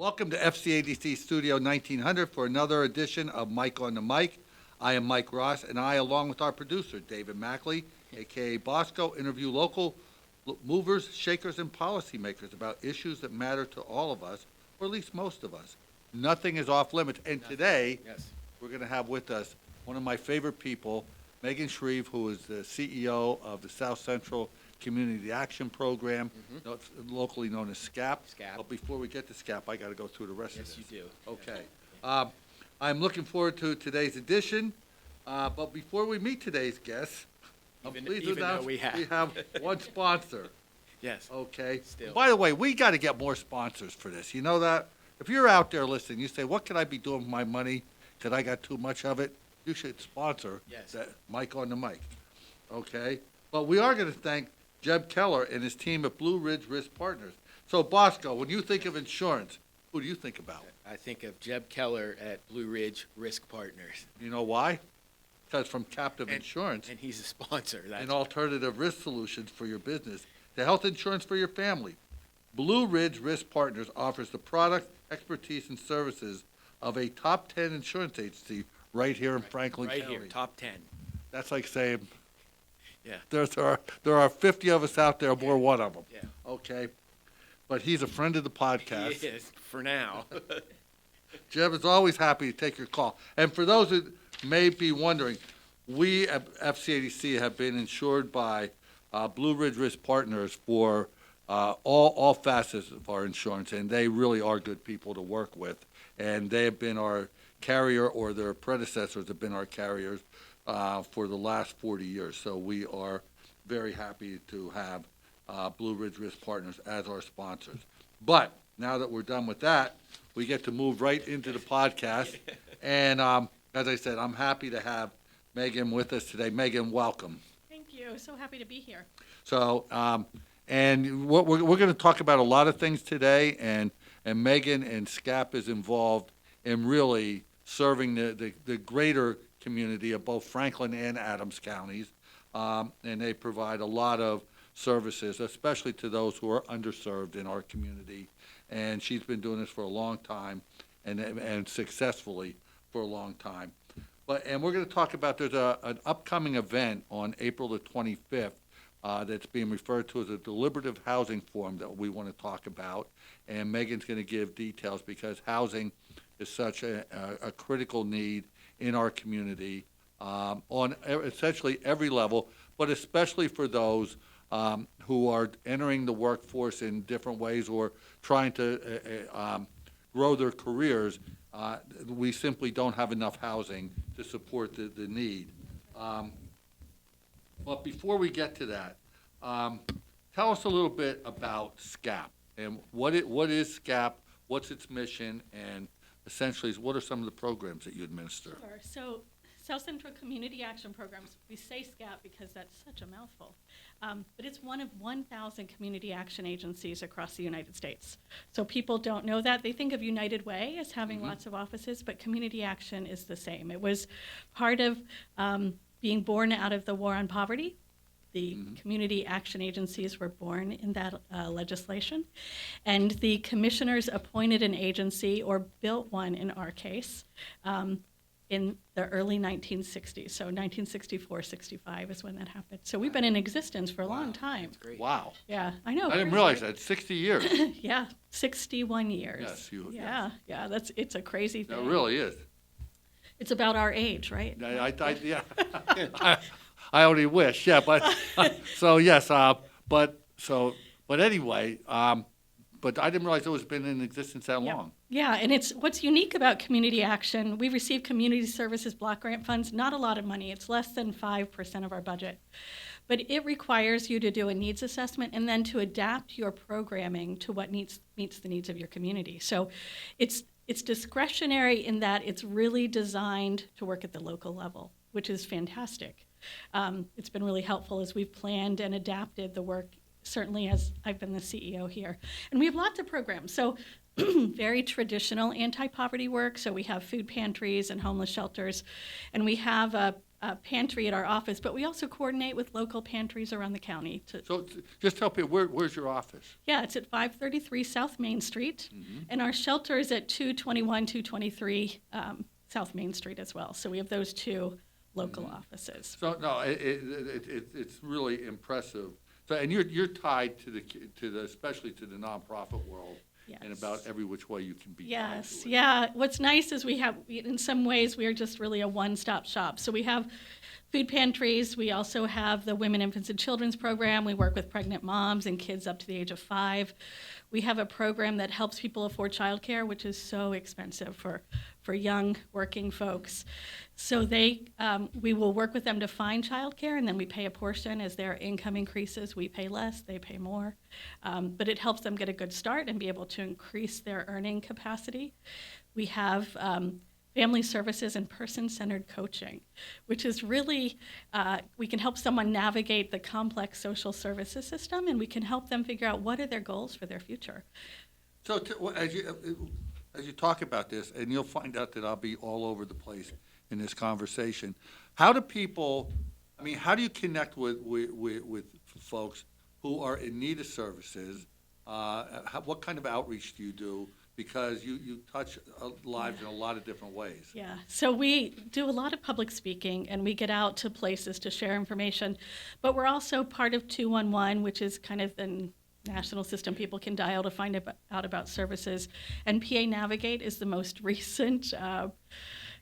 Welcome to FCADC Studio 1900 for another edition of Mike on the Mic. I am Mike Ross, and I, along with our producer, David Mackley, a.k.a. Bosco, interview local movers, shakers, and policymakers about issues that matter to all of us, or at least most of us. Nothing is off limits. And today, we're going to have with us one of my favorite people, Megan Shreve, who is the CEO of the South Central Community Action Program, locally known as SCCAP. But before we get to SCCAP, I got to go through the rest of this. Yes, you do. Okay. I'm looking forward to today's edition. But before we meet today's guests, I'm pleased to announce we have one sponsor. Yes. Okay. Still. By the way, we got to get more sponsors for this. You know that? If you're out there listening, you say, what could I be doing with my money? Because I got too much of it. You should sponsor that Mike on the Mic. Okay? But we are going to thank Jeb Keller and his team at Blue Ridge Risk Partners. So, Bosco, when you think of insurance, who do you think about? I think of Jeb Keller at Blue Ridge Risk Partners. You know why? Because from Captive Insurance. And he's a sponsor. And alternative risk solutions for your business, to health insurance for your family. Blue Ridge Risk Partners offers the product, expertise, and services of a top 10 insurance agency right here in Franklin County. Right here, top 10. That's like saying, Yeah. there are 50 of us out there, we're one of them. Yeah. Okay? But he's a friend of the podcast. He is, for now. Jeb is always happy to take your call. And for those that may be wondering, we at FCADC have been insured by Blue Ridge Risk Partners for all facets of our insurance, and they really are good people to work with. And they have been our carrier, or their predecessors have been our carriers for the last 40 years. So we are very happy to have Blue Ridge Risk Partners as our sponsors. But now that we're done with that, we get to move right into the podcast. And as I said, I'm happy to have Megan with us today. Megan, welcome. Thank you. So happy to be here. So, and what we're going to talk about a lot of things today, and Megan and SCCAP is involved in really serving the greater community of both Franklin and Adams counties, and they provide a lot of services, especially to those who are underserved in our community. And she's been doing this for a long time, and successfully for a long time. And we're going to talk about, there's an upcoming event on April the 25th that's being referred to as a Deliberative Housing Forum that we want to talk about. And Megan's going to give details because housing is such a critical need in our community on essentially every level, but especially for those who are entering the workforce in different ways or trying to grow their careers. We simply don't have enough housing to support the need. But before we get to that, tell us a little bit about SCCAP and what is SCCAP, what's its mission, and essentially what are some of the programs that you administer? Sure. So South Central Community Action Programs, we say SCCAP because that's such a mouthful, but it's one of 1,000 community action agencies across the United States. So people don't know that. They think of United Way as having lots of offices, but community action is the same. It was part of being born out of the war on poverty. The community action agencies were born in that legislation. And the commissioners appointed an agency, or built one in our case, in the early 1960s. So 1964, 65 is when that happened. So we've been in existence for a long time. That's great. Wow. Yeah, I know. I didn't realize that. 60 years. Yeah, 61 years. Yes, Yeah, it's a crazy thing. It really is. It's about our age, right? Yeah. I only wish, yeah, but so yes, but anyway, but I didn't realize it was been in existence that long. Yeah, and it's what's unique about community action. We receive community services block grant funds, not a lot of money. It's less than 5% of our budget, but it requires you to do a needs assessment and then to adapt your programming to what meets the needs of your community. So, it's discretionary in that it's really designed to work at the local level, which is fantastic. It's been really helpful as we've planned and adapted the work, certainly as I've been the CEO here. And we have lots of programs. So very traditional anti-poverty work. So we have food pantries and homeless shelters. And we have a pantry at our office, but we also coordinate with local pantries around the county. So just tell people, where's your office? Yeah, it's at 533 South Main Street, and our shelter is at 221, 223 South Main Street as well. So we have those two local offices. So no, it's really impressive. So and you're tied to the especially to the nonprofit world. Yes. In about every which way you can be tied Yes, to it. yeah. What's nice is in some ways, we are just really a one-stop shop. So we have food pantries. We also have the Women, Infants, and Children's program. We work with pregnant moms and kids up to the age of 5. We have a program that helps people afford childcare, which is so expensive for young working folks. So we will work with them to find childcare, and then we pay a portion. As their income increases, we pay less, they pay more. But it helps them get a good start and be able to increase their earning capacity. We have family services and person-centered coaching, which is really, we can help someone navigate the complex social services system, and we can help them figure out what are their goals for their future. So as you talk about this, and you'll find out that I'll be all over the place in this conversation, how do you connect with folks who are in need of services? What kind of outreach do you do? Because you touch lives in a lot of different ways. Yeah, so we do a lot of public speaking, and we get out to places to share information, but we're also part of 211, which is kind of the national system people can dial to find out about services, and PA Navigate is the most recent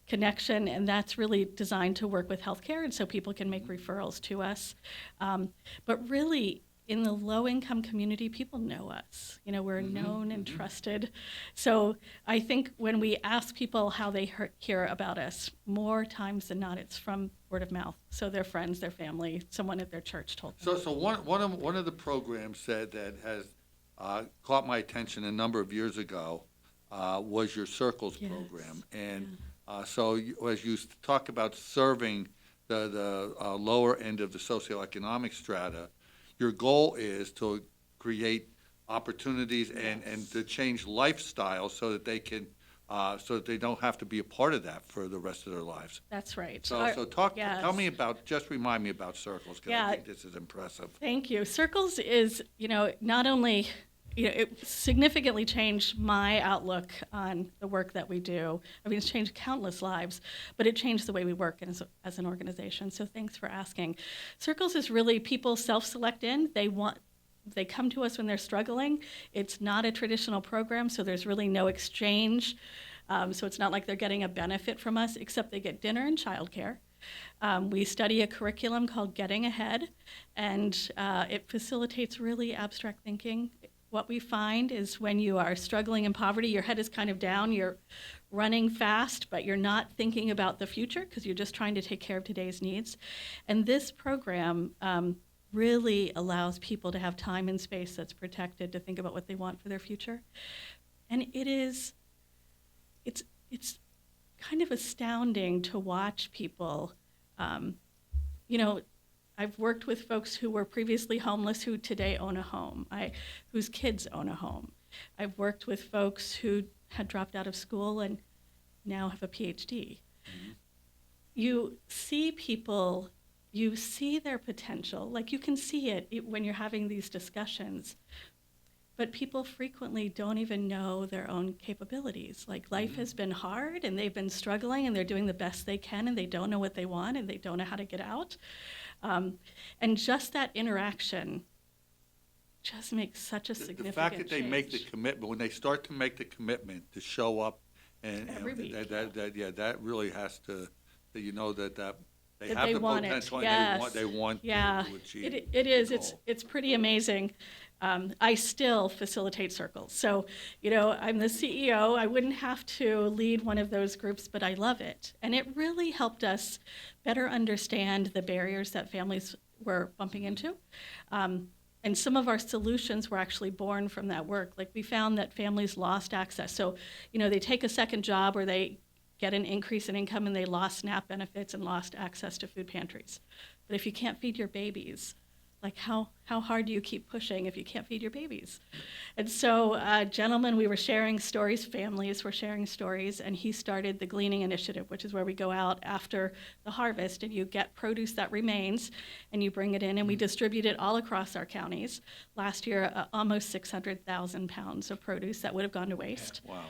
connection, and that's really designed to work with healthcare, and so people can make referrals to us. But really, in the low-income community, people know us. We're known and trusted. So I think when we ask people how they hear about us, more times than not, it's from word of mouth. So their friends, their family, someone at their church told them. So one of the programs that has caught my attention a number of years ago was your Circles program. And so as you talk about serving the lower end of the socioeconomic strata, your goal is to create opportunities and to change lifestyles so that they can, so that they don't have to be a part of that for the rest of their lives. That's right. Tell me just remind me about Circles, because I think this is impressive. Thank you. Circles is, not only, it significantly changed my outlook on the work that we do. I mean, it's changed countless lives, but it changed the way we work as an organization. So thanks for asking. Circles is really people self-select in. They come to us when they're struggling. It's not a traditional program, so there's really no exchange. So it's not like they're getting a benefit from us, except they get dinner and childcare. We study a curriculum called Getting Ahead, and it facilitates really abstract thinking. What we find is when you are struggling in poverty, your head is kind of down, you're running fast, but you're not thinking about the future because you're just trying to take care of today's needs. And this program really allows people to have time and space that's protected to think about what they want for their future. And it's kind of astounding to watch people, I've worked with folks who were previously homeless who today own a home, whose kids own a home. I've worked with folks who had dropped out of school and now have a PhD. Mm-hmm. You see people, you see their potential, like you can see it when you're having these discussions, but people frequently don't even know their own capabilities. Like life has been hard and they've been struggling and they're doing the best they can and they don't know what they want and they don't know how to get out. And just that interaction just makes such a significant change. The fact that they make the commitment, when they start to make the commitment to show up, and every week, that really has to, that they have they the want potential it. Yes. and they want to achieve it is. the goal. It's pretty amazing. I still facilitate Circles. So, I'm the CEO. I wouldn't have to lead one of those groups, but I love it. And it really helped us better understand the barriers that families were bumping into. And some of our solutions were actually born from that work. Like we found that families lost access. So, they take a second job or they get an increase in income and they lost SNAP benefits and lost access to food pantries. But if you can't feed your babies, Like, how hard do you keep pushing if you can't feed your babies? And so, gentlemen, we were sharing stories, families were sharing stories, and he started the Gleaning Initiative, which is where we go out after the harvest and you get produce that remains and you bring it in, and we distribute it all across our counties. Last year, almost 600,000 pounds of produce that would have gone to waste. Wow.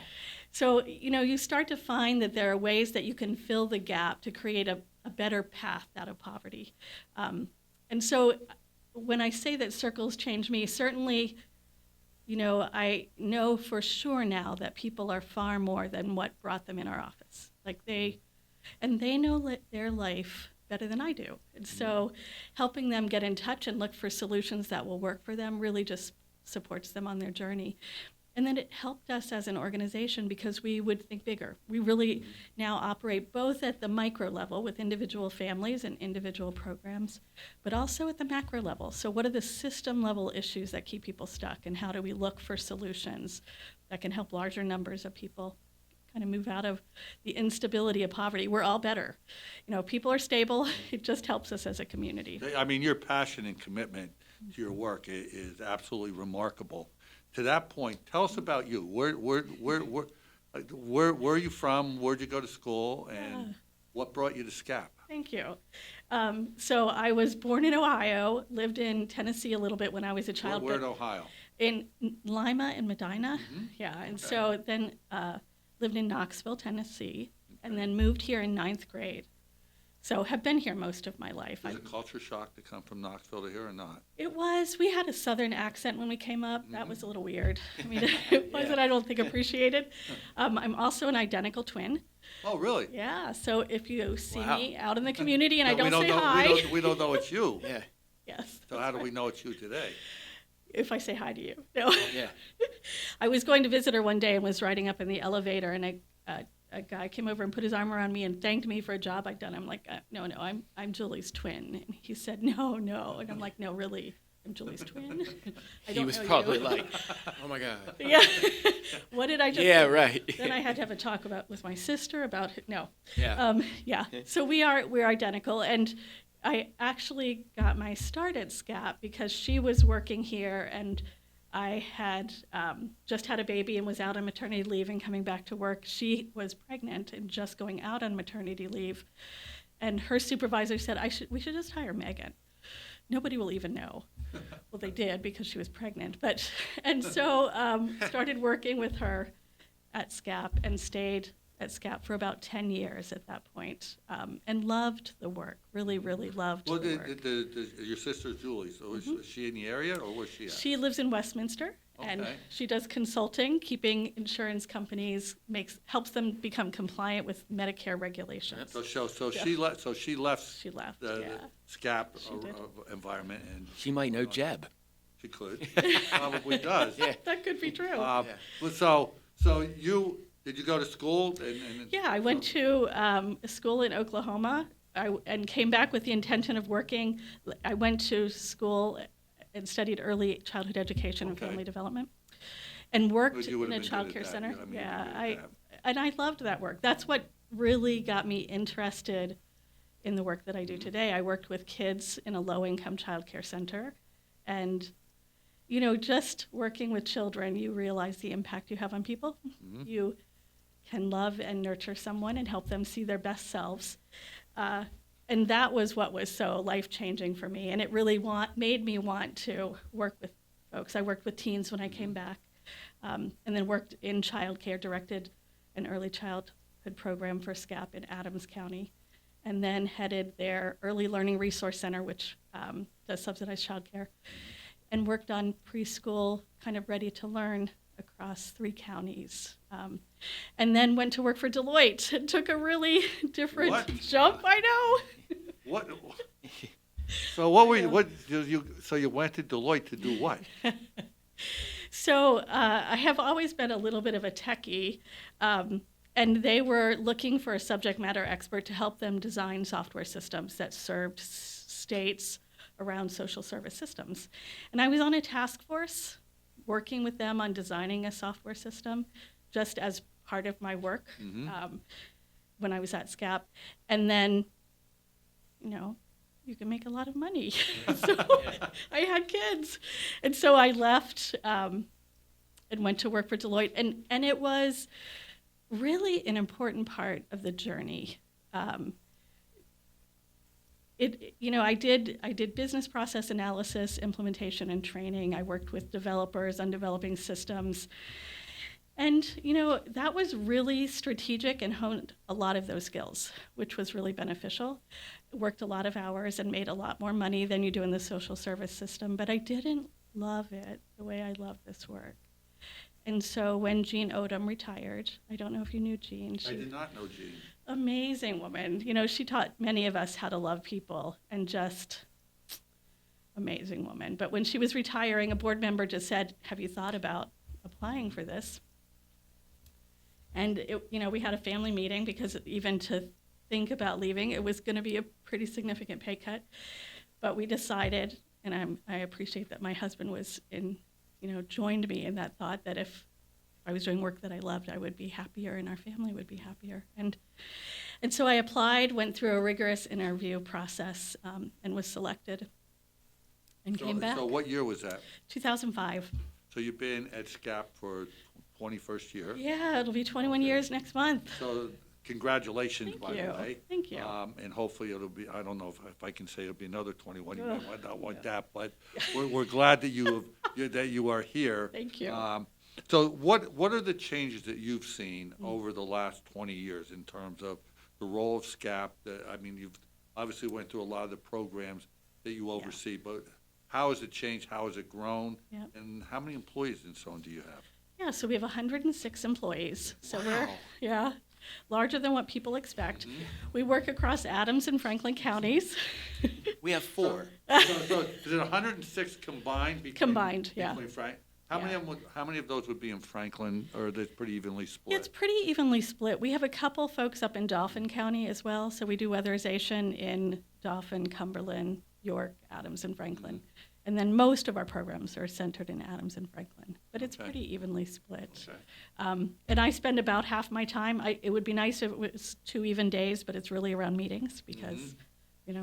So, you start to find that there are ways that you can fill the gap to create a better path out of poverty. And so when I say that circles change me, certainly, I know for sure now that people are far more than what brought them in our office. Like they know their life better than I do. And so helping them get in touch and look for solutions that will work for them really just supports them on their journey. And then it helped us as an organization because we would think bigger. We really now operate both at the micro level with individual families and individual programs, but also at the macro level. So what are the system level issues that keep people stuck, and how do we look for solutions that can help larger numbers of people kind of move out of the instability of poverty? We're all better. People are stable. It just helps us as a community. I mean, your passion and commitment to your work is absolutely remarkable. To that point, tell us about you. Where are you from? Where'd you go to school? And what brought you to SCCAP? Thank you. So I was born in Ohio, lived in Tennessee a little bit when I was a child. Where in Ohio? In Lima and Medina. Mm-hmm. Yeah, and Okay. so then lived in Knoxville, Tennessee, and then moved here in 9th grade. So have been here most of my life. Was it a culture shock to come from Knoxville to here or not? It was. We had a Southern accent when we came up. That was a little weird. I mean, it wasn't, I don't think, appreciated. I'm also an identical twin. Oh, really? Yeah, so if you see Wow. me out in the community and I No, we don't say know, hi, we don't know it's you. Yeah. yes. So how do we know it's you today? If I say hi to you. No. Yeah. I was going to visit her one day and was riding up in the elevator, and a guy came over and put his arm around me and thanked me for a job I'd done. I'm like, no, I'm Julie's twin. And he said, no. And I'm like, no, really, I'm Julie's twin. I He don't was know probably you. like, oh my God. Yeah. What did I just Yeah, say? right. Then I had to have a talk with my sister about it. No. Yeah. Yeah. So we're identical, and I actually got my start at SCCAP because she was working here, and I had just had a baby and was out on maternity leave and coming back to work. She was pregnant and just going out on maternity leave, and her supervisor said, we should just hire Megan. Nobody will even know. Well, they did because she was pregnant. And so started working with her at SCCAP and stayed at SCCAP for about 10 years at that point, and loved the work, really, really loved Well, the work. your sister's Julie, so is she in the area, or where's she at? She lives in Westminster, and Okay. she does consulting, keeping insurance companies, helps them become compliant with Medicare regulations. So Yeah. she left She left, the yeah. SCCAP She did. environment, and She might know Jeb. she could, probably does. Yeah. That could be true. Well, did you go to school? Yeah, I went to a school in Oklahoma and came back with the intention of working. I went to school and studied early childhood education and Okay. family development, and worked But you in would a have been child good care at that. center. I mean, you Yeah, were good at and I loved that work. That's what really got me interested in the work that I do today. I worked with kids in a low-income child care center, and just working with children, you realize the impact you have on people. Mhm. You can love and nurture someone and help them see their best selves. And that was what was so life-changing for me. And it really made me want to work with folks. I worked with teens when I came back, and then worked in childcare, directed an early childhood program for SCCAP in Adams County, and then headed their early learning resource center, which does subsidized childcare, and worked on preschool, kind of ready to learn across 3 counties. And then went to work for Deloitte and took a really different What? jump. I know. What? So what were you? So you went to Deloitte to do what? So I have always been a little bit of a techie, and they were looking for a subject matter expert to help them design software systems that served states around social service systems. And I was on a task force working with them on designing a software system just as part of my work when I was at SCCAP. And then, you can make a lot of money. So I had kids. And so I left and went to work for Deloitte. And it was really an important part of the journey. I did business process analysis, implementation, and training. I worked with developers on developing systems. And, that was really strategic and honed a lot of those skills, which was really beneficial. Worked a lot of hours and made a lot more money than you do in the social service system, but I didn't love it the way I love this work. And so when Jean Odom retired, I don't know if you knew Jean. I did not know Jean. Amazing woman. She taught many of us how to love people, and just amazing woman. But when she was retiring, a board member just said, "Have you thought about applying for this?" And we had a family meeting, because even to think about leaving, it was going to be a pretty significant pay cut. But we decided, and I appreciate that my husband was joined me in that thought, that if I was doing work that I loved, I would be happier and our family would be happier. And so I applied, went through a rigorous interview process, and was selected and came back. So what year was that? 2005. So you've been at SCCAP for 21st year. Yeah, it'll be 21 years next month. So congratulations, Thank by you. the way. Thank you. And hopefully it'll be, I don't know if I can say it'll be another 21, you Ugh, might not want yeah. that, but we're glad that you are here. Thank you. So what are the changes that you've seen over the last 20 years in terms of the role of SCCAP? You've obviously went through a lot of the programs that you oversee, but how has it changed? How has it grown? Yeah. And how many employees and so on do you have? Yeah, so we have 106 employees. So Wow. we're, larger than what people expect. Mm-hmm. We work across Adams and Franklin counties. We have 4. So is it 106 combined? Combined, yeah. Between how many of those would be in Franklin, or are they pretty evenly split? It's pretty evenly split. We have a couple folks up in Dauphin County as well. So we do weatherization in Dauphin, Cumberland, York, Adams, and Franklin. Mm-hmm. And then most of our programs are centered in Adams and Franklin. But it's Okay. pretty evenly split. Okay. And I spend about half my time. It would be nice if it was 2 even days, but it's really around meetings, because,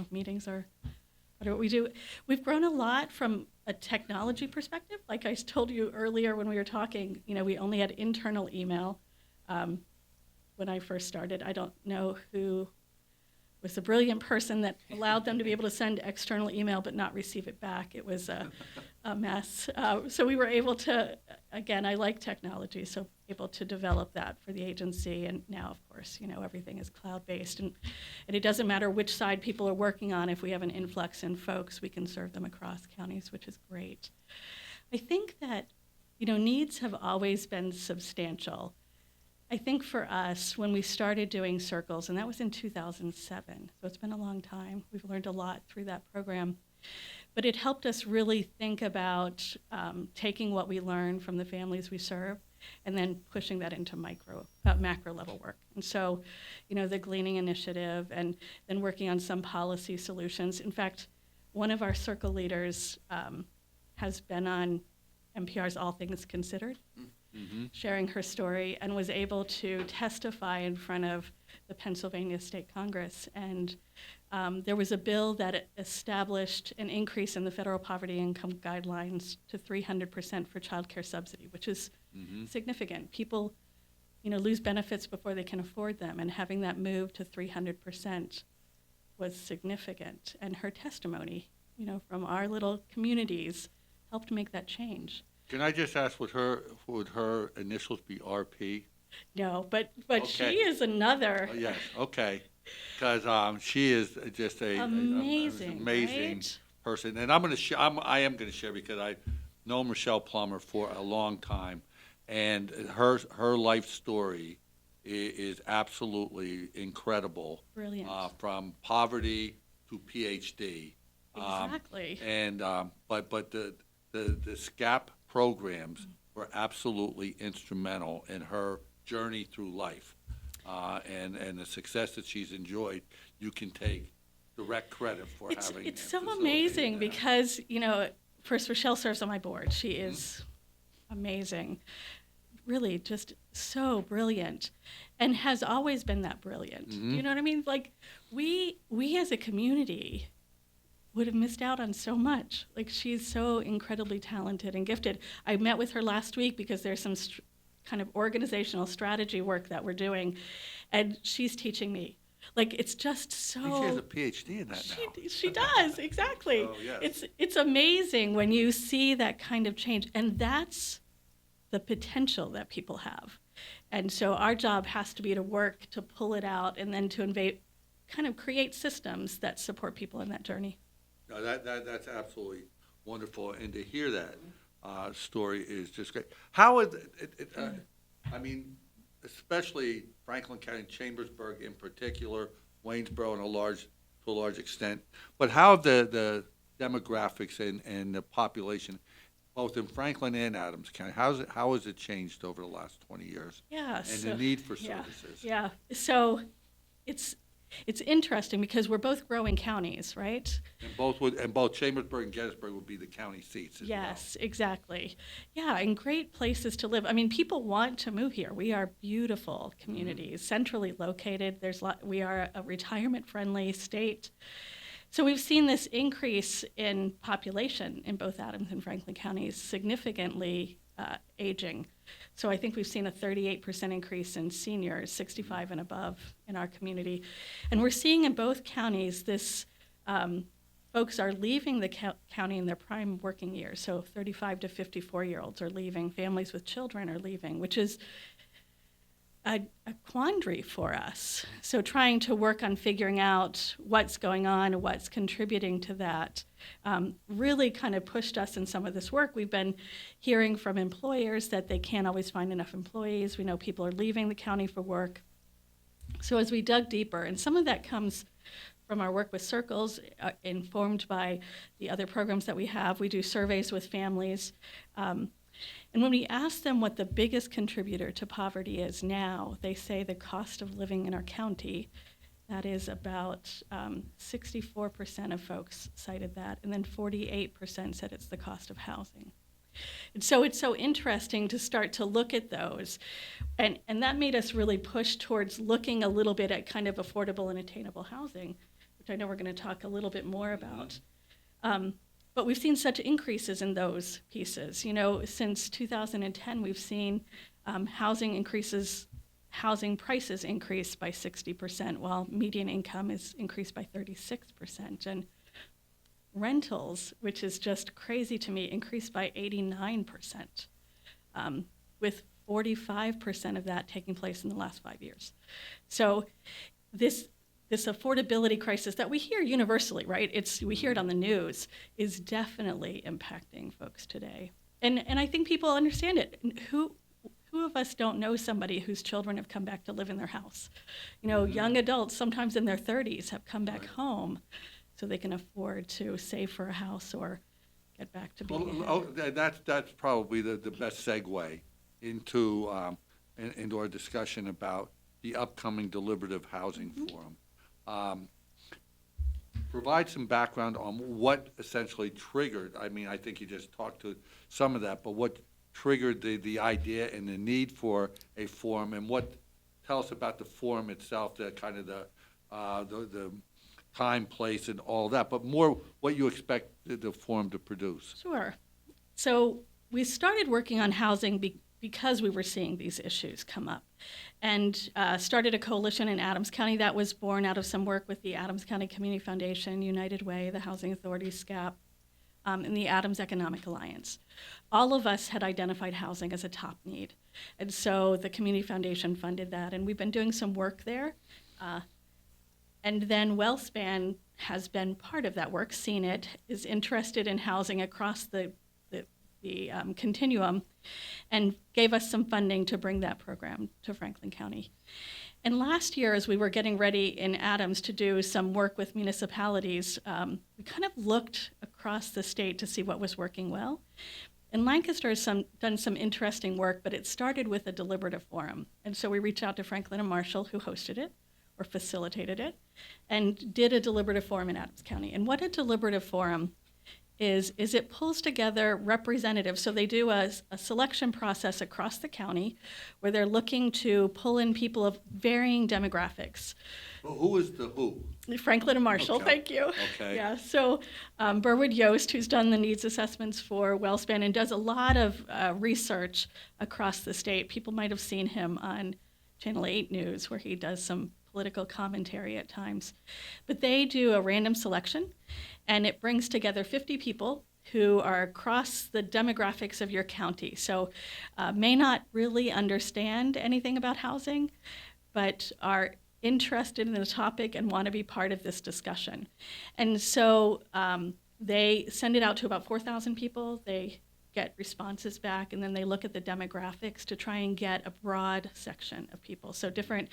meetings are what we do. We've grown a lot from a technology perspective. Like I told you earlier when we were talking, we only had internal email when I first started. I don't know who was the brilliant person that allowed them to be able to send external email but not receive it back. It was a mess. So we were able to, again, I like technology, so able to develop that for the agency. And now, of course, everything is cloud-based. And it doesn't matter which side people are working on. If we have an influx in folks, we can serve them across counties, which is great. I think that, needs have always been substantial. I think for us, when we started doing circles, and that was in 2007, so it's been a long time. We've learned a lot through that program. But it helped us really think about taking what we learned from the families we serve and then pushing that into macro level work. And so, the Gleaning Initiative, and then working on some policy solutions. In fact, one of our circle leaders has been on NPR's All Things Considered, sharing her story, and was able to testify in front of the Pennsylvania State Congress. And there was a bill that established an increase in the federal poverty income guidelines to 300% for child care subsidy, which is significant. People, lose benefits before they can afford them, and having that move to 300% was significant. And her testimony, from our little communities, helped make that change. Can I just ask, would her initials be RP? No, but Okay. she is another. Yes, okay. Because she is just an Amazing, amazing right? person. And I am going to share, because I've known Michelle Plummer for a long time. And her life story is absolutely incredible. Brilliant. From poverty to PhD. Exactly. But the SCCAP programs were absolutely instrumental in her journey through life, and the success that she's enjoyed. You can take direct credit for having. It's so facilitated amazing that. because, first Rochelle serves on my board. She is amazing, really just so brilliant, and has always been that brilliant. Do you know what I mean? Like we as a community would have missed out on so much. Like, she's so incredibly talented and gifted. I met with her last week because there's some kind of organizational strategy work that we're doing, and she's teaching me. Like, it's just so. And she has a PhD in that now. She does, exactly. Oh, yes. It's amazing when you see that kind of change, and that's the potential that people have. And so our job has to be to work to pull it out and then to kind of create systems that support people in that journey. No, that's absolutely wonderful, and to hear that story is just great. How is I mean, especially Franklin County, Chambersburg in particular, Waynesboro to a large extent, but how have the demographics and the population, both in Franklin and Adams County, how has it changed over the last 20 years? Yeah. And the need for yeah, services. Yeah. So it's interesting because we're both growing counties, right? And both Chambersburg and Gettysburg would be the county seats as well. Yes, exactly. Yeah, and great places to live. I mean, people want to move here. We are beautiful communities, centrally located. We are a retirement-friendly state. So we've seen this increase in population in both Adams and Franklin counties, significantly aging. So I think we've seen a 38% increase in seniors, 65 and above, in our community. And we're seeing in both counties this, folks are leaving the county in their prime working years. So 35 to 54-year-olds are leaving, families with children are leaving, which is a quandary for us. So trying to work on figuring out what's going on, what's contributing to that, really kind of pushed us in some of this work. We've been hearing from employers that they can't always find enough employees. We know people are leaving the county for work. So as we dug deeper, and some of that comes from our work with Circles, informed by the other programs that we have. We do surveys with families. And when we ask them what the biggest contributor to poverty is now, they say the cost of living in our county. That is about 64% of folks cited that, and then 48% said it's the cost of housing. And so it's so interesting to start to look at those. And that made us really push towards looking a little bit at kind of affordable and attainable housing, which I know we're going to talk a little bit more about. But we've seen such increases in those pieces. You know, since 2010, we've seen housing prices increase by 60%, while median income is increased by 36%. And rentals, which is just crazy to me, increased by 89%, with 45% of that taking place in the last 5 years. So this affordability crisis that we hear universally, right? We hear it on the news, is definitely impacting folks today. And I think people understand it. Who of us don't know somebody whose children have come back to live in their house? You know, young adults, sometimes in their 30s, have come back home so they can afford to save for a house or get back to being that's probably the best segue into our discussion about the upcoming Deliberative Housing Forum. Provide some background on what essentially triggered, I mean, I think you just talked to some of that, but what triggered the idea and the need for a forum, and tell us about the forum itself, the kind of the time, place, and all that, but more what you expect the forum to produce. Sure. So we started working on housing because we were seeing these issues come up, and started a coalition in Adams County that was born out of some work with the Adams County Community Foundation, United Way, the Housing Authority, SCCAP, and the Adams Economic Alliance. All of us had identified housing as a top need, and so the Community Foundation funded that, and we've been doing some work there. And then WellSpan has been part of that work, seen it, is interested in housing across the continuum, and gave us some funding to bring that program to Franklin County. And last year, as we were getting ready in Adams to do some work with municipalities, we kind of looked across the state to see what was working well. And Lancaster has done some interesting work, but it started with a deliberative forum. And so we reached out to Franklin and Marshall, who hosted it, or facilitated it, and did a deliberative forum in Adams County. And what a deliberative forum is it pulls together representatives. So they do a selection process across the county where they're looking to pull in people of varying demographics. Well, who is the who? Franklin and Marshall, Okay. thank you. Okay. Yeah, so Burwood Yost, who's done the needs assessments for WellSpan and does a lot of research across the state. People might have seen him on Channel 8 News where he does some political commentary at times. But they do a random selection, and it brings together 50 people who are across the demographics of your county. So may not really understand anything about housing, but are interested in the topic and want to be part of this discussion. And so they send it out to about 4,000 people. They get responses back, and then they look at the demographics to try and get a broad section of people. So different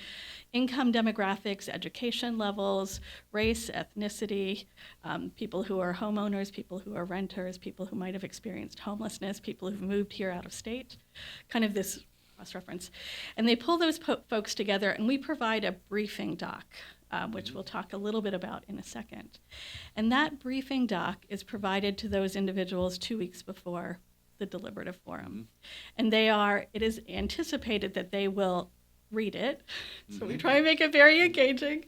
income demographics, education levels, race, ethnicity, people who are homeowners, people who are renters, people who might have experienced homelessness, people who've moved here out of state, kind of this cross-reference. And they pull those folks together, and we provide a briefing doc, which we'll talk a little bit about in a second. And that briefing doc is provided to those individuals 2 weeks before the Deliberative Forum. And it is anticipated that they will read it. So we try and make it very engaging,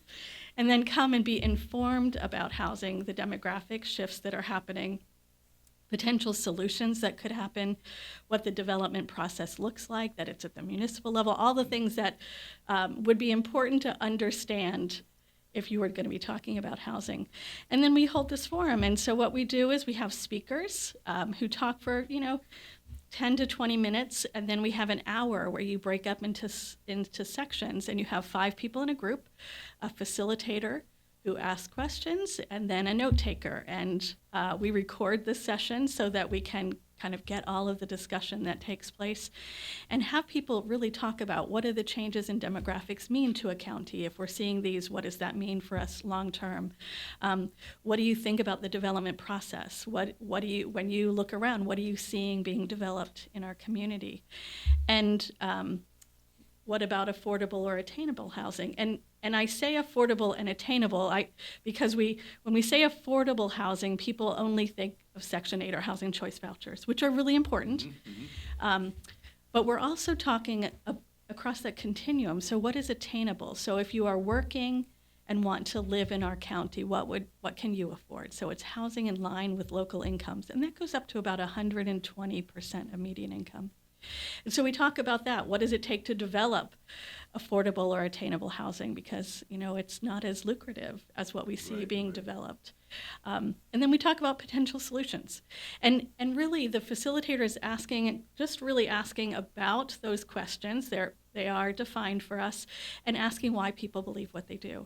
and then come and be informed about housing, the demographic shifts that are happening, potential solutions that could happen, what the development process looks like, that it's at the municipal level, all the things that would be important to understand if you were going to be talking about housing. And then we hold this forum. And so what we do is we have speakers who talk for, 10 to 20 minutes, and then we have an hour where you break up into sections, and you have 5 people in a group, a facilitator who asks questions, and then a note taker. And we record the session so that we can kind of get all of the discussion that takes place and have people really talk about what do the changes in demographics mean to a county. If we're seeing these, what does that mean for us long term? What do you think about the development process? What do you, when you look around, what are you seeing being developed in our community? And what about affordable or attainable housing? And I say affordable and attainable because when we say affordable housing, people only think of Section 8 or housing choice vouchers, which are really important. But we're also talking across that continuum. So what is attainable? So if you are working and want to live in our county, what can you afford? So it's housing in line with local incomes, and that goes up to about 120% of median income. And so we talk about that. What does it take to develop affordable or attainable housing? Because, it's not as lucrative as what we see being developed. And then we talk about potential solutions. And really the facilitator is asking about those questions. They are defined for us, and asking why people believe what they do.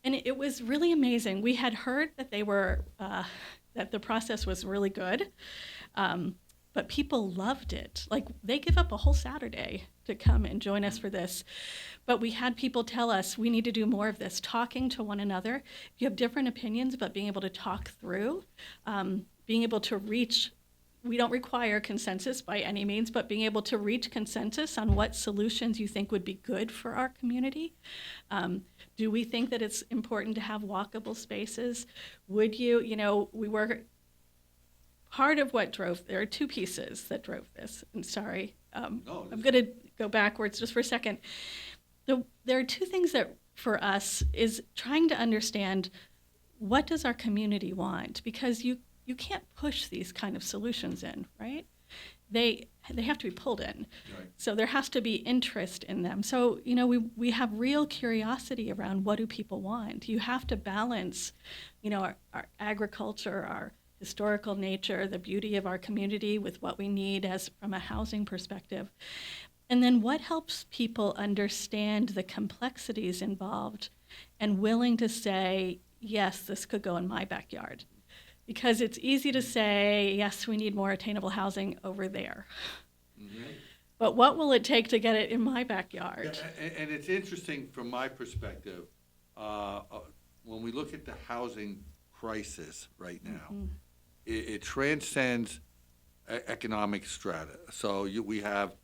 And it was really amazing. We had heard that that the process was really good. But people loved it. Like, they give up a whole Saturday to come and join us for this. But we had people tell us, we need to do more of this, talking to one another. If you have different opinions, but being able to talk through, being able to reach, we don't require consensus by any means, but being able to reach consensus on what solutions you think would be good for our community. Do we think that it's important to have walkable spaces? Would you, we were... Part of what there are 2 pieces that drove this. And sorry, I'm going to go backwards just for a second. There are 2 things that for us is trying to understand, what does our community want? Because you can't push these kind of solutions in, right? They have to be pulled in. Right. So there has to be interest in them. So, we have real curiosity around, what do people want? You have to balance, our agriculture, our historical nature, the beauty of our community with what we need from a housing perspective. And then what helps people understand the complexities involved and willing to say, yes, this could go in my backyard. Because it's easy to say, yes, we need more attainable housing over there. Mm-hmm. But what will it take to get it in my backyard? Yeah, and it's interesting from my perspective, when we look at the housing crisis right now, it transcends economic strata. So we have,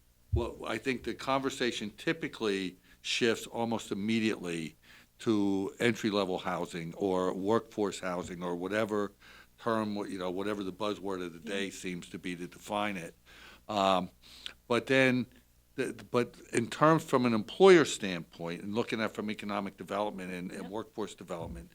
I think the conversation typically shifts almost immediately to entry-level housing or workforce housing or whatever term, whatever the buzzword of the day seems to be to define it. But then, but in terms from an employer standpoint, and looking at from economic development and workforce development,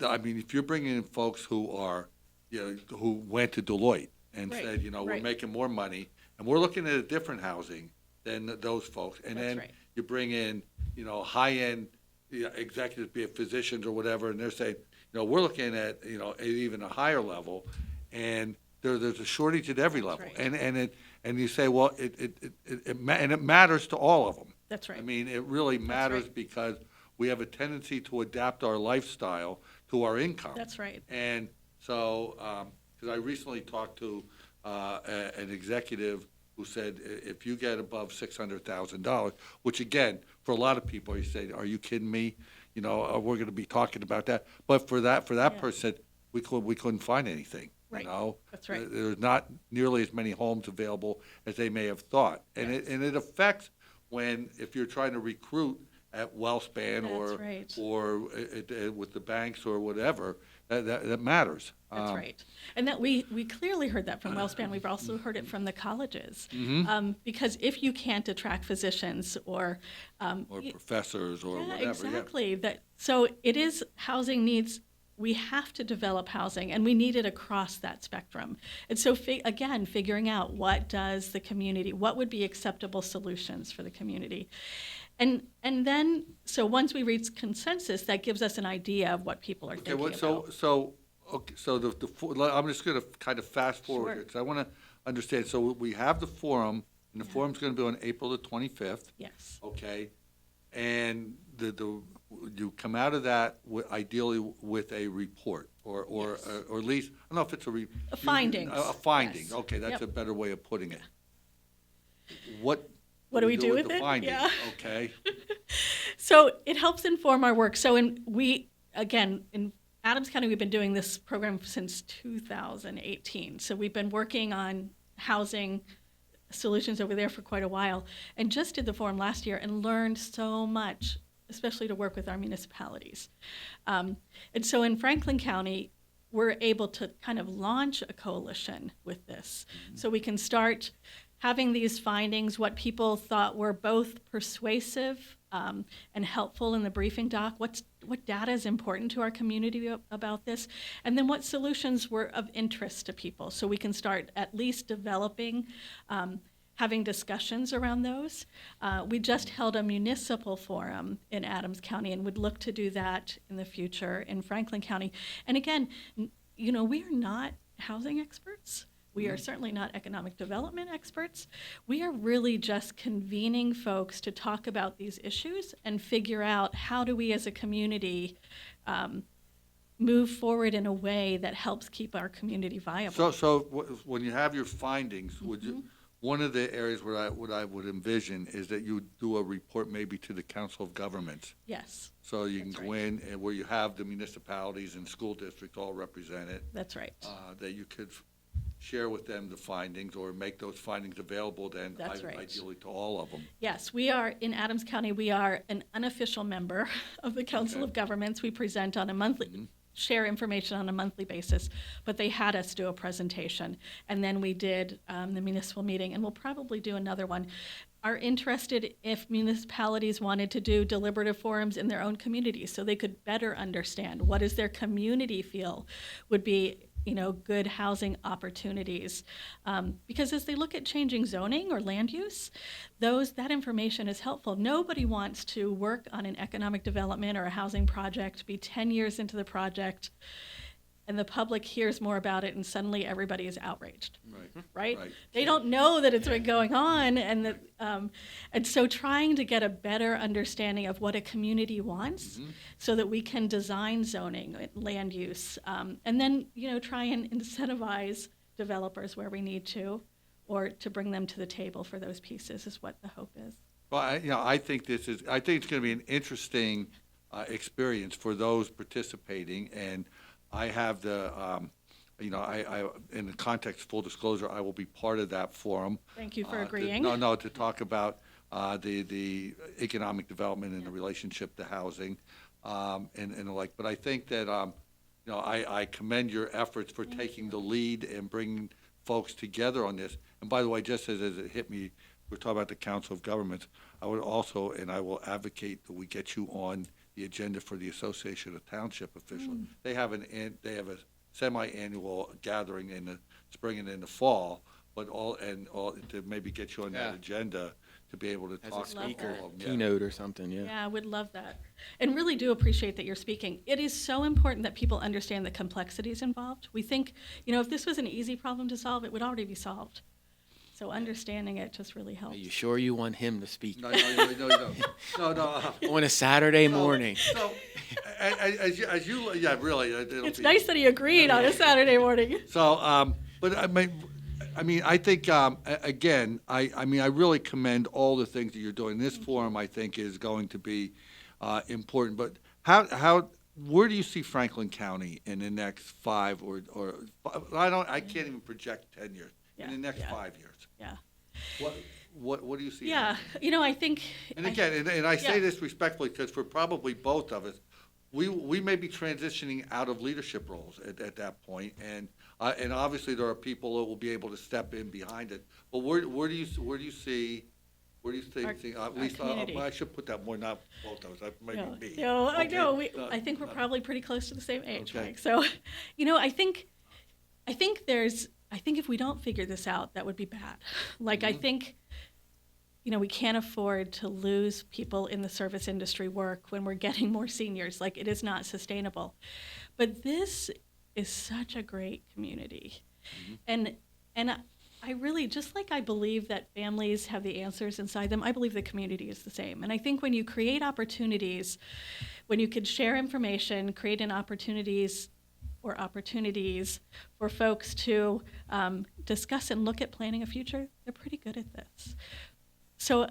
I mean, if you're bringing in folks who are, who went to Deloitte and Right, said, we're right. making more money, and we're looking at a different housing than those folks, and That's then right. you bring in, high-end executives, be it physicians or whatever, and they're saying, we're looking at, at even a higher level, and there's a shortage at every level, right. and you say, well, it matters to all of them. That's right. I mean, it really matters right. because we have a tendency to adapt our lifestyle to our income. That's right. And so, because I recently talked to an executive who said, if you get above $600,000, which again, for a lot of people, you say, are you kidding me? We're going to be talking about that. But for that person, we couldn't find anything. Right. That's right. There's not nearly as many homes available as they may have thought, and Yes. it affects if you're trying to recruit at WellSpan That's right. or with the banks or whatever, that matters. That's right. And that we clearly heard that from WellSpan. We've also heard it from the colleges. Because if you can't attract physicians or Professors or whatever. exactly. So it is housing needs. We have to develop housing, and we need it across that spectrum. And so, again, figuring out what does the community, what would be acceptable solutions for the community. And then, so once we reach consensus, that gives us an idea of what people are thinking about. So I'm just going to kind of fast forward Sure. because I want to understand. So we have the forum, and the forum's going to be on April the 25th. Yes. Okay, and you come out of that ideally with a report or Yes. or at least I don't know if it's A findings. A finding. Yes. Okay, that's Yep. a better way of putting it. What What do we do with the it? findings? Yeah. Okay. So it helps inform our work. So in Adams County, we've been doing this program since 2018. So we've been working on housing solutions over there for quite a while, and just did the forum last year and learned so much, especially to work with our municipalities. And so in Franklin County, we're able to kind of launch a coalition with this. So we can start having these findings, what people thought were both persuasive and helpful in the briefing doc, what data is important to our community about this, and then what solutions were of interest to people. So we can start at least developing, having discussions around those. We just held a municipal forum in Adams County and would look to do that in the future in Franklin County. And again, we are not housing experts. We are certainly not economic development experts. We are really just convening folks to talk about these issues and figure out how do we as a community move forward in a way that helps keep our community viable. So when you have your findings, would you? One of the areas where I would envision is that you would do a report maybe to the Council of Governments. Yes. So you can That's go right. in and where you have the municipalities and school districts all represented, That's right. that you could share with them the findings or make those findings available then That's right. ideally to all of them. Yes, we are, in Adams County, we are an unofficial member of the Council Okay. of Governments. We present on a monthly, share information on a monthly basis, but they had us do a presentation. And then we did the municipal meeting, and we'll probably do another one. Are interested if municipalities wanted to do deliberative forums in their own communities so they could better understand what does their community feel would be good housing opportunities. Because as they look at changing zoning or land use, that information is helpful. Nobody wants to work on an economic development or a housing project, be 10 years into the project, and the public hears more about it and suddenly everybody is outraged. Right? They don't know that it's been going on, and so trying to get a better understanding of what a community wants, so that we can design zoning, land use, and then try and incentivize developers where we need to, or to bring them to the table for those pieces is what the hope is. Well, I think it's going to be an interesting experience for those participating, and I have I in the context, full disclosure, I will be part of that forum. Thank you for agreeing. To talk about the economic development and the relationship to housing, and the like. But I think that I commend your efforts for taking the lead and bringing folks together on this. And by the way, just as it hit me, we're talking about the Council of Governments, I would also, and I will advocate that we get you on the agenda for the Association of Township Officials. They have a semi-annual gathering in the spring and in the fall, but all to maybe get you on that Yeah. agenda to be able to As talk a to speaker, all of them. Yeah. keynote or something, yeah. Yeah, I would love that. And really do appreciate that you're speaking. It is so important that people understand the complexities involved. We think, if this was an easy problem to solve, it would already be solved. So understanding it just really Are helps. you sure you want him to speak No, no. on a Saturday morning? So, as you, yeah, really. It's nice that he agreed on a Saturday morning. So, but I think, again, I really commend all the things that you're doing. This forum, I think, is going to be important. But where do you see Franklin County in the next 5 or I can't even project 10 years. In the next 5 years. Yeah. What do you see? Yeah. I think. And again, and I say yeah. this respectfully because for probably both of us, we may be transitioning out of leadership roles at that point, and obviously there are people that will be able to step in behind it. But where do you think? At least community. I should put that more, not both of us. Maybe me. No, I Okay. know. I think we're probably pretty close to the same age, Okay. Mike. So, I think if we don't figure this out, that would be bad. Like, I think, we can't afford to lose people in the service industry work when we're getting more seniors. Like, it is not sustainable. But this is such a great community. And I really, just like I believe that families have the answers inside them, I believe the community is the same. And I think when you create opportunities, when you can share information, create opportunities for folks to discuss and look at planning a future, they're pretty good at this. So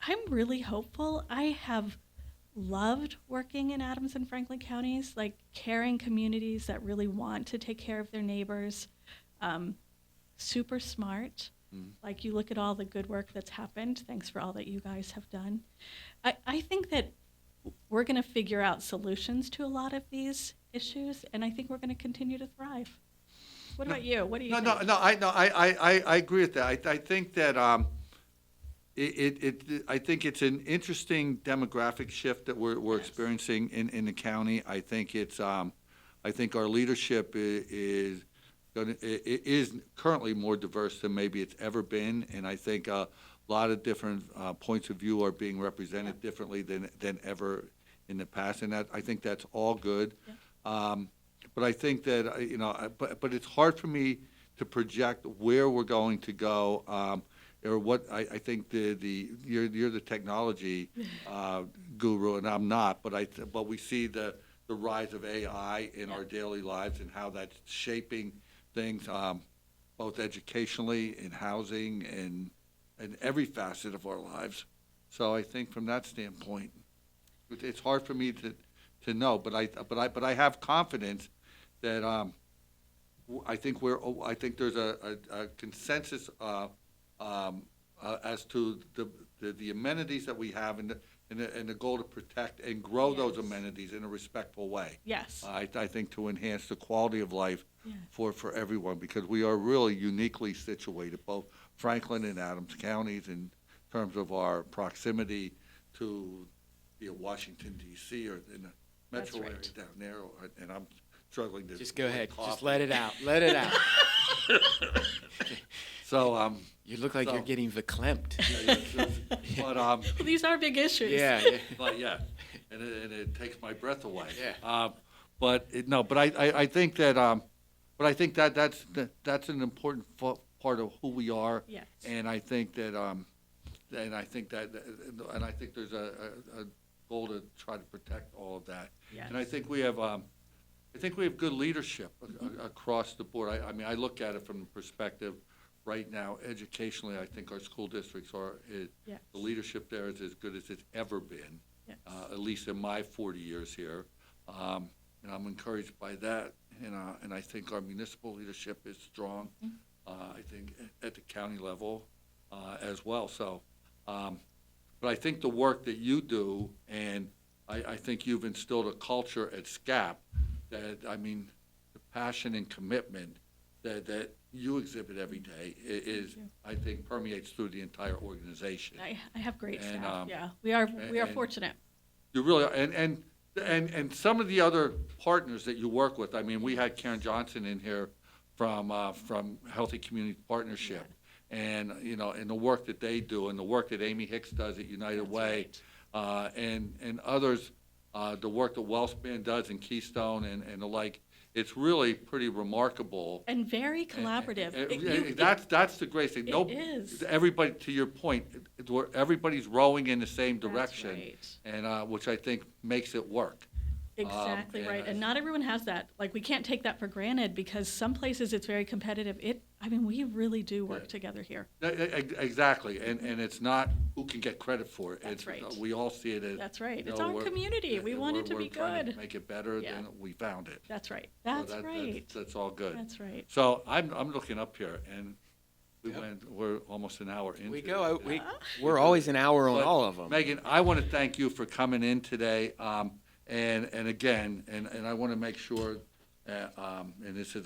I'm really hopeful. I have loved working in Adams and Franklin counties, like caring communities that really want to take care of their neighbors, super smart. Like, you look at all the good work that's happened. Thanks for all that you guys have done. I think that we're going to figure out solutions to a lot of these issues, and I think we're going to continue to thrive. What about you? What do you think? I agree with that. I think that I think it's an interesting demographic shift that we're experiencing in the county. I think I think our leadership is currently more diverse than maybe it's ever been, and I think a lot of different points of view are being represented differently than ever in the past, and I think that's all good. But I think that but it's hard for me to project where we're going to go, or what I think you're the technology guru, and I'm not. But we see the rise of AI in our daily lives and how that's shaping things, both educationally, in housing, and every facet of our lives. So I think from that standpoint, it's hard for me to know. But I have confidence that I think there's a consensus as to the amenities that we have and the goal to protect and grow those amenities in a respectful way. Yes. I think to enhance the quality of life for everyone, because we are really uniquely situated, both Franklin and Adams counties, in terms of our proximity to Washington, D.C., or in the metro area down there, and I'm struggling to Just go ahead. cough. Just let it out. Let it out. So, You look like you're getting verklempt. but These are big issues. Yeah. but yeah, and it takes my breath away. Yeah. I think that that's an important part of who we are. Yes. And I think that I think there's a goal to try to protect all of that. Yes. And I think we have good leadership across the board. I look at it from the perspective right now, educationally, I think our school districts the leadership there is as good as it's ever been, at least in my 40 years here. And I'm encouraged by that. And I think our municipal leadership is strong, I think, at the county level as well. So, but I think the work that you do, and I think you've instilled a culture at SCCAP that, passion and commitment that you exhibit every day is, I think, permeates through the entire organization. I have great And, staff, yeah. We are fortunate. You really are. And some of the other partners that you work with, I mean, we had Karen Johnson in here from Healthy Community Partnership. And, and the work that they do and the work that Amy Hicks does at United That's Way, right. and others, the work that Wellspan does in Keystone and the like, it's really pretty remarkable. And very collaborative. That's the great thing. It is. Everybody, to your point, everybody's rowing in the same direction. That's right. And which I think makes it work. Exactly and right. And not everyone has that. Like, we can't take that for granted because some places it's very competitive. We really do work together here. Exactly. And it's not who can get credit for it. That's right. We all see it as. That's right. It's our community. We want it to be We're trying good. to make it better Yeah. than we found it. That's right. So That's right. That's all good. That's right. So I'm looking up here, and we're almost an hour into We it. go. We're always an hour on But, all of them. Megan, I want to thank you for coming in today. And again, I want to make sure, and this is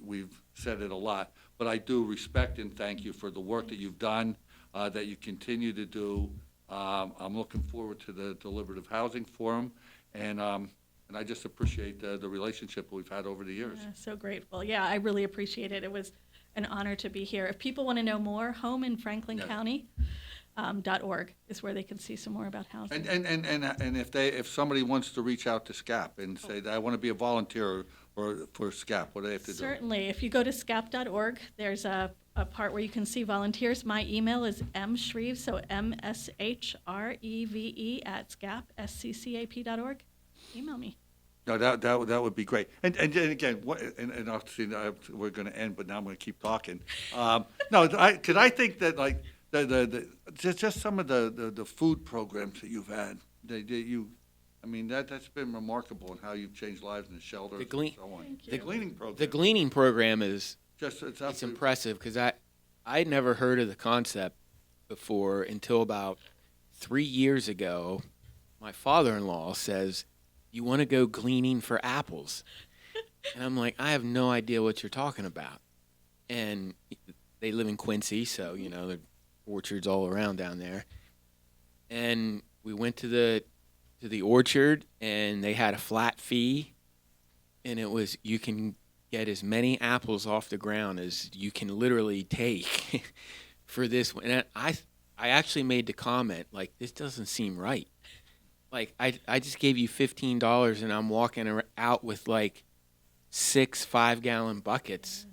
we've said it a lot, but I do respect and thank you for the work that you've done, that you continue to do. I'm looking forward to the Deliberative Housing Forum, and I just appreciate the relationship we've had over the years. Yeah, so grateful. Yeah, I really appreciate it. It was an honor to be here. If people want to know more, Home in Franklin County. .org is where they can see some more about housing. And if somebody wants to reach out to SCCAP and say that I want to be a volunteer or for SCCAP, what do they have to do? Certainly. If you go to scap.org, there's a part where you can see volunteers. My email is mshreve, so mshreve @scap, SCCAP.org. Email me. No, that would be great. And again, and I'll see, we're going to end, but now I'm going to keep talking. Because I think that like just some of the food programs that you've had, that's been remarkable in how you've changed lives in the shelters and so on. Thank you. The gleaning program. The gleaning program is it's it's impressive because I'd never heard of the concept before until about 3 years ago. My father-in-law says, "You want to go gleaning for apples?" And I'm like, "I have no idea what you're talking about." And they live in Quincy, so the orchards all around down there. And we went to the orchard, and they had a flat fee, and it was you can get as many apples off the ground as you can literally take for this one. And I actually made the comment, like, this doesn't seem right. Like, I just gave you $15 and I'm walking out with like 6 5-gallon buckets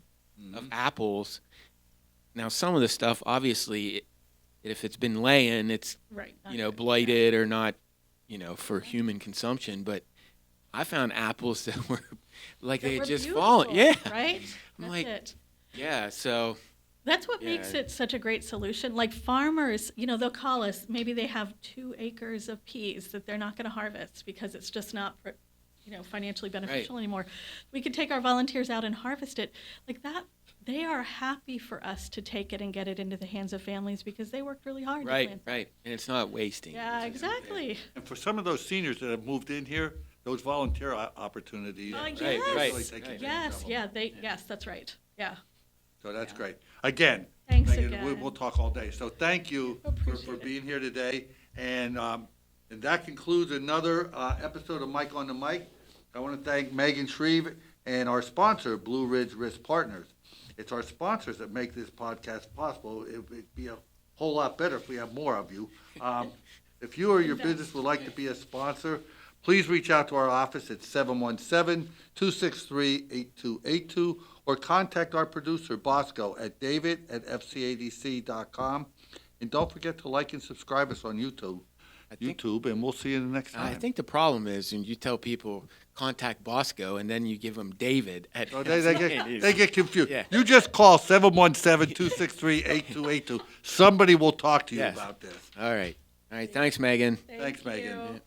of apples. Now, some of the stuff, obviously, if it's been laying, it's Right. blighted or not, for human consumption. But I found apples that were like they had just fallen. Yeah, Right? I'm That's like, it. yeah. So That's what makes it such a great solution. Like farmers, they'll call us. Maybe they have 2 acres of peas that they're not going to harvest because it's just not, financially beneficial anymore. We could take our volunteers out and harvest it like that. They are happy for us to take it and get it into the hands of families because they worked really hard. right, to plant. and it's not wasting. Yeah, exactly. And for some of those seniors that have moved in here, those volunteer opportunities. Yes. really take advantage Yes. of them. Yeah. Yes, that's right. Yeah. So that's great. Again, Thanks Megan, again. we'll talk all day. So thank you for Appreciate it. being here today. And that concludes another episode of Mike on the Mic. I want to thank Megan Shreve and our sponsor, Blue Ridge Risk Partners. It's our sponsors that make this podcast possible. It would be a whole lot better if we have more of you. If you or your business would like to be a sponsor, please reach out to our office at 717-263-8282 or contact our producer, Bosco, at david@fcadc.com. And don't forget to like and subscribe us on YouTube, and we'll see you the next time. I think the problem is when you tell people contact Bosco and then you give them David at So they get confused. Yeah. You just call 717-263-8282. Somebody will talk to you Yes. about this. All right. Thanks, Megan. Thanks, Megan. you.